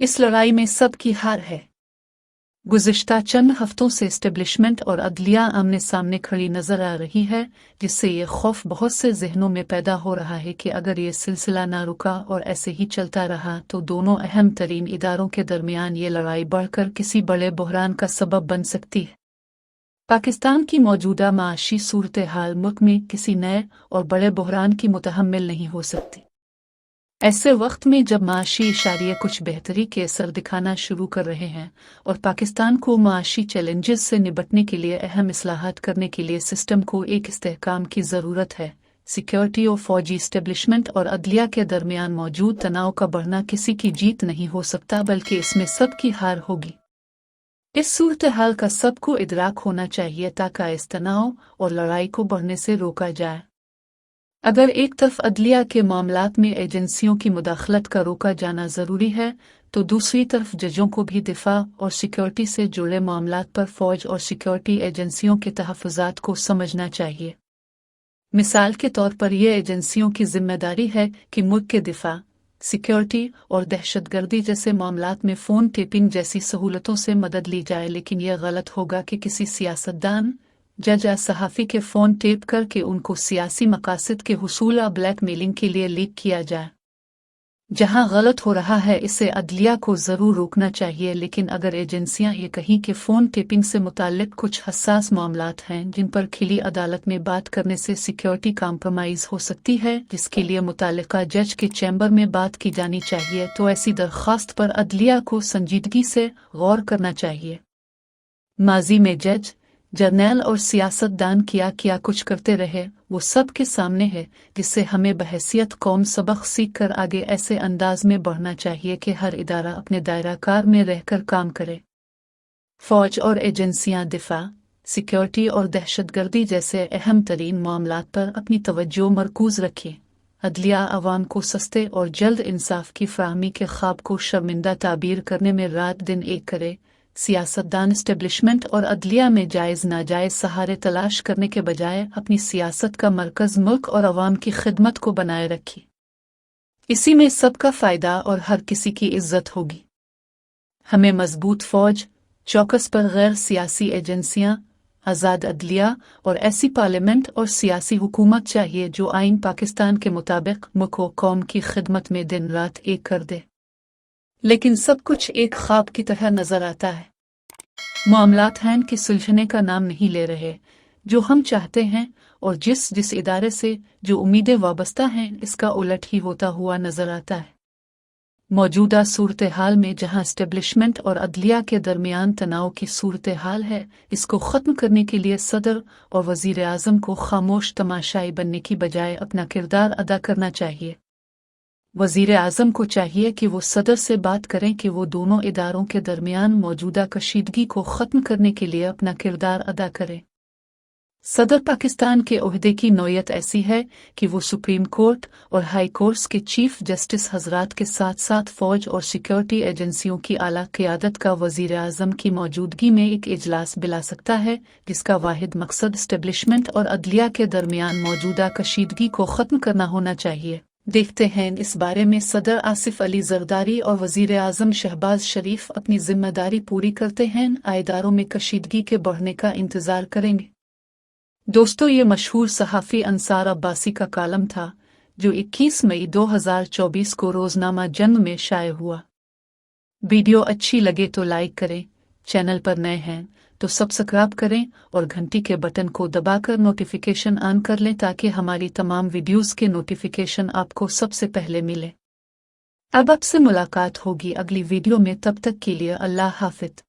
इस लड़ाई में सबकी हार है। गुज़िश्ता चंद हफ्तों से एस्टेब्लिशमेंट और अदलिया आमने सामने खड़ी नजर आ रही है, जिससे ये खौफ बहुत से जहनों में पैदा हो रहा है कि अगर ये सिलसिला ना रुका और ऐसे ही चलता रहा तो दोनों अहम तरीन इदारों के दरमियान ये लड़ाई बढ़कर किसी बड़े बहरान का सबब बन सकती है। पाकिस्तान की मौजूदा माशी सूरत हाल मुल्क में किसी नए और बड़े बहरान की मुतहम्मिल नहीं हो सकती। ऐसे वक्त में जब माशी इशारे कुछ बेहतरी के असर दिखाना शुरू कर रहे हैं और पाकिस्तान को माशी चैलेंजेस से निपटने के लिए अहम इस्लाहात करने के लिए सिस्टम को एक इस्तेहकाम की ज़रूरत है, सिक्योरिटी और फौजी इस्टेब्लिशमेंट और अदलिया के दरमियान मौजूद तनाव का बढ़ना किसी की जीत नहीं हो सकता बल्कि इसमें सबकी हार होगी। इस सूरत हाल का सबको इदराक होना चाहिए ताकि इस तनाव और लड़ाई को बढ़ने से रोका जाए। अगर एक तरफ अदलिया के मामलात में एजेंसियों की मुदाखलत का रोका जाना ज़रूरी है तो दूसरी तरफ जजों को भी दिफा और सिक्योरिटी से जुड़े मामलात पर फ़ौज और सिक्योरिटी एजेंसियों के तहफ़्फ़ुज़ात को समझना चाहिए। मिसाल के तौर पर यह एजेंसियों की जिम्मेदारी है कि मुल्क के दिफा, सिक्योरिटी और दहशतगर्दी जैसे मामलात में फ़ोन टेपिंग जैसी सहूलतों से मदद ली जाए, लेकिन यह गलत होगा कि किसी सियासतदान, जज या सहाफ़ी के फ़ोन टेप करके उनको सियासी मकासद के हुसूल या ब्लैकमेलिंग के लिए लीक किया जाए। जहां गलत हो रहा है इसे अदलिया को ज़रूर रोकना चाहिए, लेकिन अगर एजेंसियां ये कहीं कि फ़ोन टेपिंग से मुताल्लिक कुछ हसास मामलात हैं जिन पर खिली अदालत में बात करने से सिक्योरिटी कॉम्प्रोमाइज़ हो सकती है, जिसके लिए मुताल्लिका जज के चैम्बर में बात की जानी चाहिए, तो ऐसी दरख्वास्त पर अदलिया को संजीदगी से गौर करना चाहिए। माजी में जज, जर्नैल और सियासतदान क्या कुछ करते रहे वो सब के सामने है, जिससे हमें बहैसियत कौम सबक सीख कर आगे ऐसे अंदाज में बढ़ना चाहिए कि हर इदारा अपने दायरा कार में रहकर काम करे। फ़ौज और एजेंसियां दिफा, सिक्योरिटी और दहशतगर्दी जैसे अहम तरीन मामलात पर अपनी तवज्जो मरकूज़ रखें। अदलिया अवाम को सस्ते और जल्द इंसाफ की फ़राहमी के ख्वाब को शर्मिंदा ताबीर करने में रात दिन एक करे। सियासतदान इस्टेब्लिशमेंट और अदलिया में जायज़ नाजायज़ सहारे तलाश करने के बजाय अपनी सियासत का मरकज़ मुल्क और अवाम की खिदमत को बनाए रखी। इसी में सबका फ़ायदा और हर किसी की इज्जत होगी। हमें मजबूत फ़ौज, चौकस पर गैर सियासी एजेंसियां, आज़ाद अदलिया और ऐसी पार्लियामेंट और सियासी हुकूमत चाहिए जो आइन पाकिस्तान के मुताबिक मुल्क व कौम की खिदमत में दिन रात एक कर दे। लेकिन सब कुछ एक ख्वाब की तरह नजर आता है। मामलात हैं कि सुलझने का नाम नहीं ले रहे। जो हम चाहते हैं और जिस इदारे से जो उम्मीदें वाबस्ता हैं इसका उलट ही होता हुआ नजर आता है। मौजूदा सूरत हाल में जहां एस्टेब्लिशमेंट और अदलिया के दरमियान तनाव की सूरत हाल है, इसको ख़त्म करने के लिए सदर और वज़ीर आज़म को खामोश तमाशाई बनने की बजाय अपना किरदार अदा करना चाहिए। वज़ीर आज़म को चाहिए कि वो सदर से बात करें कि वो दोनों इदारों के दरमियान मौजूदा कशीदगी को ख़त्म करने के लिए अपना किरदार अदा करें। सदर पाकिस्तान के ओहदे की नौयत ऐसी है कि वो सुप्रीम कोर्ट और हाई कोर्ट्स के चीफ जस्टिस हजरात के साथ साथ फ़ौज और सिक्योरिटी एजेंसियों की आला क़ियादत का वज़ीर आज़म की मौजूदगी में एक इजलास बुला सकता है, जिसका वाहिद मकसद एस्टेब्लिशमेंट और अदलिया के दरमियान मौजूदा कशीदगी को ख़त्म करना होना चाहिए। देखते हैं इस बारे में सदर आसिफ अली जरदारी और वज़ीर आज़म शहबाज शरीफ अपनी जिम्मेदारी पूरी करते हैं या इदारों में कशीदगी के बढ़ने का इंतज़ार करेंगे। दोस्तों, ये मशहूर सहाफ़ी अंसार अब्बासी का कालम था जो 21 मई 2024 को रोज़नामा जंग में शाये हुआ। वीडियो अच्छी लगे तो लाइक करें, चैनल पर नए हैं तो सब्सक्राइब करें और घंटी के बटन को दबाकर नोटिफिकेशन ऑन कर लें ताकि हमारी तमाम वीडियोस के नोटिफिकेशन आपको सबसे पहले मिले। अब आपसे मुलाकात होगी अगली वीडियो में, तब तक के लिए अल्लाह हाफ़िज़।